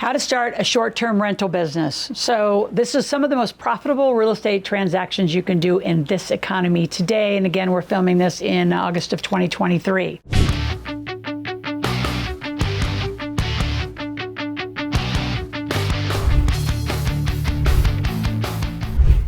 How to start a short-term rental business. So this is some of the most profitable real estate transactions you can do in this economy today. And again, we're filming this in August of 2023.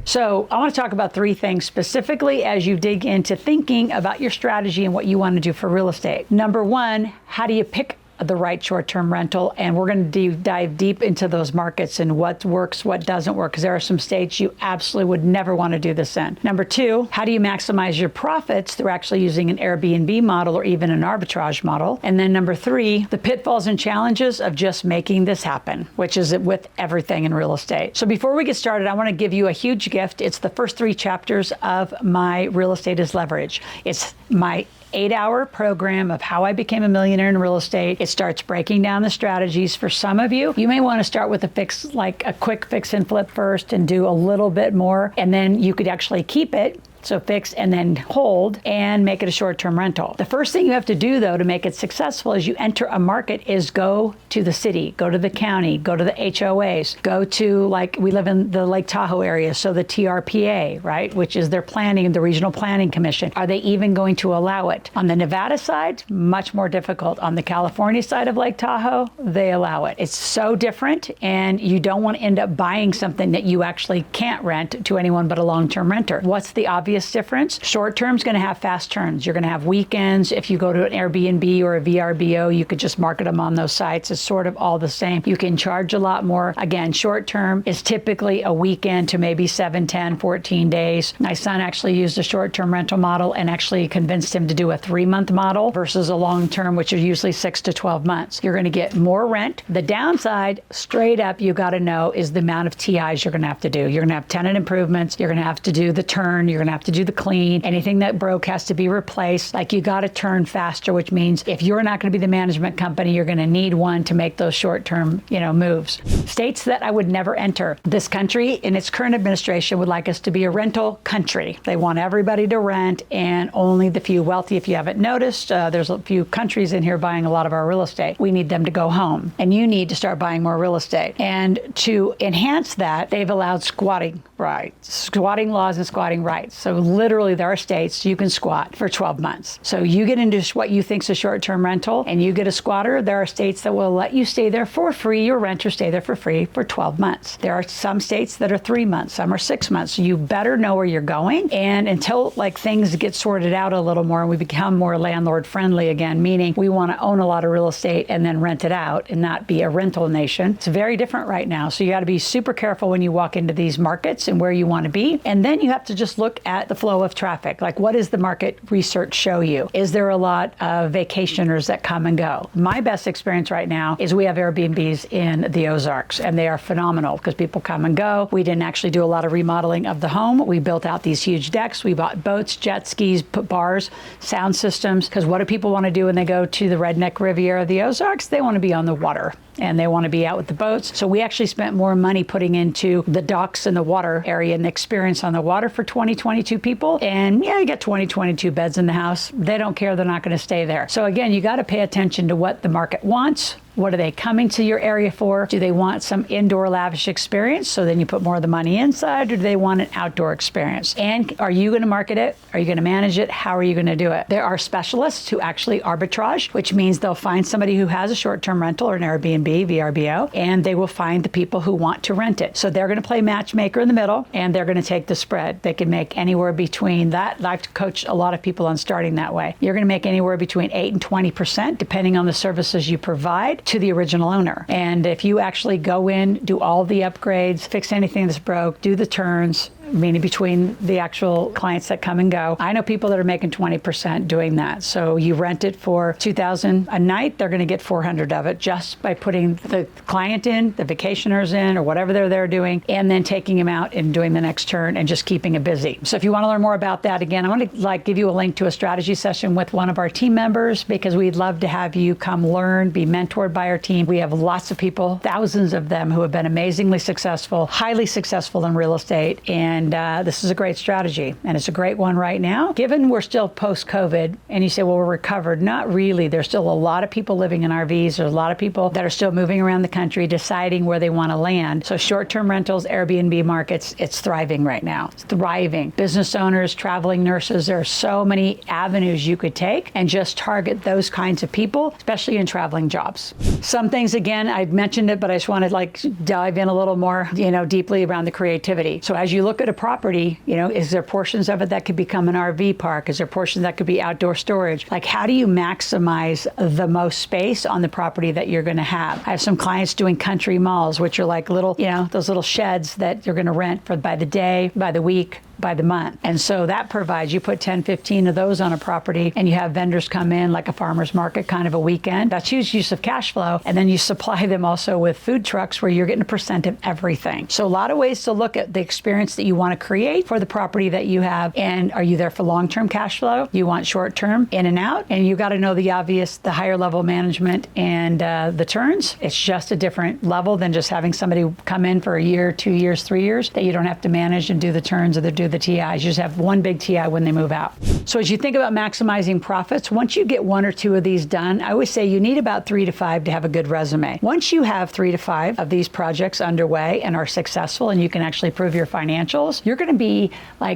So I want to talk about three things specifically as you dig into thinking about your strategy and what you want to do for real estate. Number one, how do you pick the right short-term rental? And we're going to dive deep into those markets and what works, what doesn't work, because there are some states you absolutely would never want to do this in. Number two, how do you maximize your profits through actually using an Airbnb model or even an arbitrage model? And then number three, the pitfalls and challenges of just making this happen, which is with everything in real estate. So before we get started, I want to give you a huge gift. It's the first three chapters of my Real Estate is Leverage. It's my 8-hour program of how I became a millionaire in real estate. It starts breaking down the strategies. For some of you, you may want to start with a quick fix and flip first and do a little bit more, and then you could actually keep it. So fix and then hold and make it a short-term rental. The first thing you have to do, though, to make it successful as you enter a market is go to the city, go to the county, go to the HOAs, go to, like, we live in the Lake Tahoe area, so the TRPA, right, which is their planning, the Regional Planning Commission. Are they even going to allow it? On the Nevada side, much more difficult. On the California side of Lake Tahoe, they allow it. It's so different, and you don't want to end up buying something that you actually can't rent to anyone but a long-term renter. What's the obvious difference? Short term is going to have fast turns. You're going to have weekends. If you go to an Airbnb or a VRBO, you could just market them on those sites. It's sort of all the same. You can charge a lot more. Again, short term is typically a weekend to maybe 7, 10, 14 days. My son actually used a short-term rental model and actually convinced him to do a 3-month model versus a long-term, which is usually 6 to 12 months. You're going to get more rent. The downside, straight up, you got to know, is the amount of TIs you're going to have to do. You're going to have tenant improvements. You're going to have to do the turn. You're going to have to do the clean. Anything that broke has to be replaced. Like, you got to turn faster, which means if you're not going to be the management company, you're going to need one to make those short-term, moves. States that I would never enter. This country in its current administration would like us to be a rental country. They want everybody to rent and only the few wealthy. If you haven't noticed, there's a few countries in here buying a lot of our real estate. We need them to go home, and you need to start buying more real estate. And to enhance that, they've allowed squatting rights, squatting laws and squatting rights. So literally, there are states you can squat for 12 months. So you get into what you think is a short-term rental and you get a squatter. There are states that will let you stay there for free. Your renter stay there for free for 12 months. There are some states that are 3 months. Some are 6 months. So you better know where you're going. And until things get sorted out a little more and we become more landlord friendly again, meaning we want to own a lot of real estate and then rent it out and not be a rental nation. It's very different right now. So you got to be super careful when you walk into these markets and where you want to be. And then you have to just look at the flow of traffic. Like, what does the market research show you? Is there a lot of vacationers that come and go? My best experience right now is we have Airbnbs in the Ozarks, and they are phenomenal because people come and go. We didn't actually do a lot of remodeling of the home. We built out these huge decks. We bought boats, jet skis, put bars, sound systems, because what do people want to do when they go to the redneck Riviera of the Ozarks? They want to be on the water, and they want to be out with the boats. So we actually spent more money putting into the docks and the water area and the experience on the water for 22 people. And yeah, you got 22 beds in the house. They don't care. They're not going to stay there. So again, you got to pay attention to what the market wants. What are they coming to your area for? Do they want some indoor lavish experience? So then you put more of the money inside, or do they want an outdoor experience? And are you going to market it? Are you going to manage it? How are you going to do it? There are specialists who actually arbitrage, which means they'll find somebody who has a short-term rental or an Airbnb, VRBO, and they will find the people who want to rent it. So they're going to play matchmaker in the middle, and they're going to take the spread. They can make anywhere between that. I've coached a lot of people on starting that way. You're going to make anywhere between 8 and 20%, depending on the services you provide to the original owner. And if you actually go in, do all the upgrades, fix anything that's broke, do the turns, meaning between the actual clients that come and go. I know people that are making 20% doing that. So you rent it for $2,000 a night, they're going to get 400 of it just by putting the client in, the vacationers in, or whatever they're there doing, and then taking them out and doing the next turn and just keeping it busy. So if you want to learn more about that, again, I want to give you a link to a strategy session with one of our team members, because we'd love to have you come learn, be mentored by our team. We have lots of people, thousands of them, who have been amazingly successful, highly successful in real estate, and And this is a great strategy, and it's a great one right now. Given we're still post-COVID, and you say, well, we're recovered. Not really. There's still a lot of people living in RVs. There's a lot of people that are still moving around the country, deciding where they want to land. So short-term rentals, Airbnb markets, it's thriving right now. It's thriving. Business owners, traveling nurses, there are so many avenues you could take and just target those kinds of people, especially in traveling jobs. Some things, again, I've mentioned it, but I just want to dive in a little more, deeply around the creativity. So as you look at a property, is there portions of it that could become an RV park? Is there portions that could be outdoor storage? How do you maximize the most space on the property that you're going to have? I have some clients doing country malls, which are like little, those little sheds that you're going to rent by the day, by the week, by the month. And so that provides, you put 10, 15 of those on a property and you have vendors come in like a farmer's market kind of a weekend. That's huge use of cash flow. And then you supply them also with food trucks where you're getting a percent of everything. So a lot of ways to look at the experience that you want to create for the property that you have. And are you there for long-term cash flow? You want short-term in and out? And you got to know the obvious, the higher level management and the turns. It's just a different level than just having somebody come in for a year, 2 years, 3 years that you don't have to manage and do the turns or do the TIs. You just have one big TI when they move out. So as you think about maximizing profits, once you get 1 or 2 of these done, I always say you need about 3 to 5 to have a good resume. Once you have 3 to 5 of these projects underway and are successful and you can actually prove your financials, you're going to be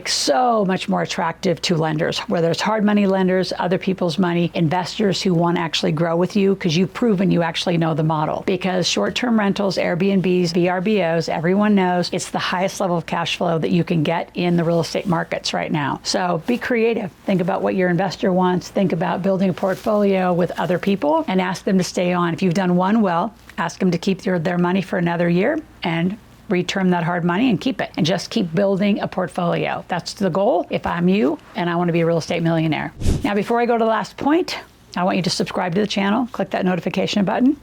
so much more attractive to lenders, whether it's hard money lenders, other people's money, investors who want to actually grow with you because you've proven you actually know the model. Because short-term rentals, Airbnbs, VRBOs, everyone knows it's the highest level of cash flow that you can get in the real estate markets right now. So be creative. Think about what your investor wants. Think about building a portfolio with other people and ask them to stay on. If you've done one well, ask them to keep their money for another year and return that hard money and keep it and just keep building a portfolio. That's the goal if I'm you and I want to be a real estate millionaire. Now, before I go to the last point, I want you to subscribe to the channel, click that notification button.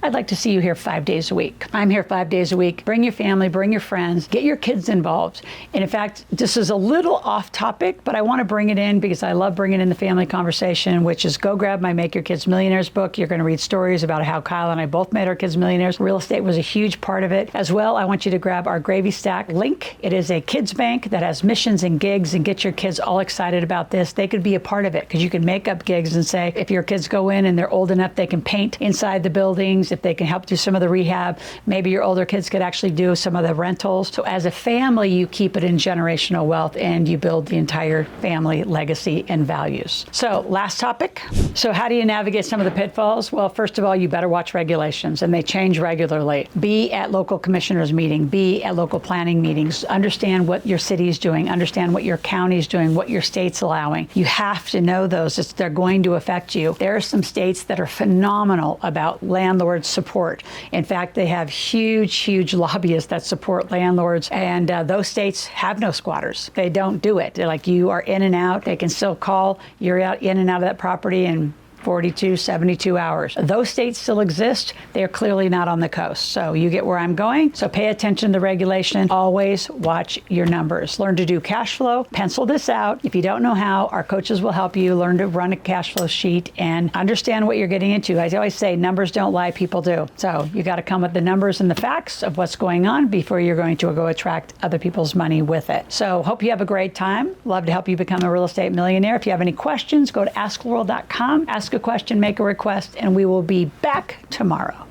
I'd like to see you here 5 days a week. I'm here 5 days a week. Bring your family, bring your friends, get your kids involved. And in fact, this is a little off topic, but I want to bring it in because I love bringing in the family conversation, which is go grab my Make Your Kids Millionaires book. You're going to read stories about how Kyle and I both made our kids millionaires. Real estate was a huge part of it. As well, I want you to grab our Gravy Stack link. It is a kids bank that has missions and gigs and get your kids all excited about this. They could be a part of it because you can make up gigs and say, if your kids go in and they're old enough, they can paint inside the buildings. If they can help do some of the rehab, maybe your older kids could actually do some of the rentals. So as a family, you keep it in generational wealth and you build the entire family legacy and values. So last topic. So how do you navigate some of the pitfalls? Well, first of all, you better watch regulations and they change regularly. Be at local commissioners meeting, be at local planning meetings, understand what your city is doing, understand what your county is doing, what your state's allowing. You have to know those. They're going to affect you. There are some states that are phenomenal about landlord support. In fact, they have huge lobbyists that support landlords, and those states have no squatters. They don't do it. They're like, you are in and out. They can still call. You're out in and out of that property and 42, 72 hours. Those states still exist. They are clearly not on the coast. So you get where I'm going. So pay attention to regulation. Always watch your numbers. Learn to do cash flow. Pencil this out. If you don't know how, our coaches will help you learn to run a cash flow sheet and understand what you're getting into. I always say numbers don't lie, people do. So you got to come with the numbers and the facts of what's going on before you're going to go attract other people's money with it. So hope you have a great time. Love to help you become a real estate millionaire. If you have any questions, go to askloral.com. Ask a question, make a request, and we will be back tomorrow.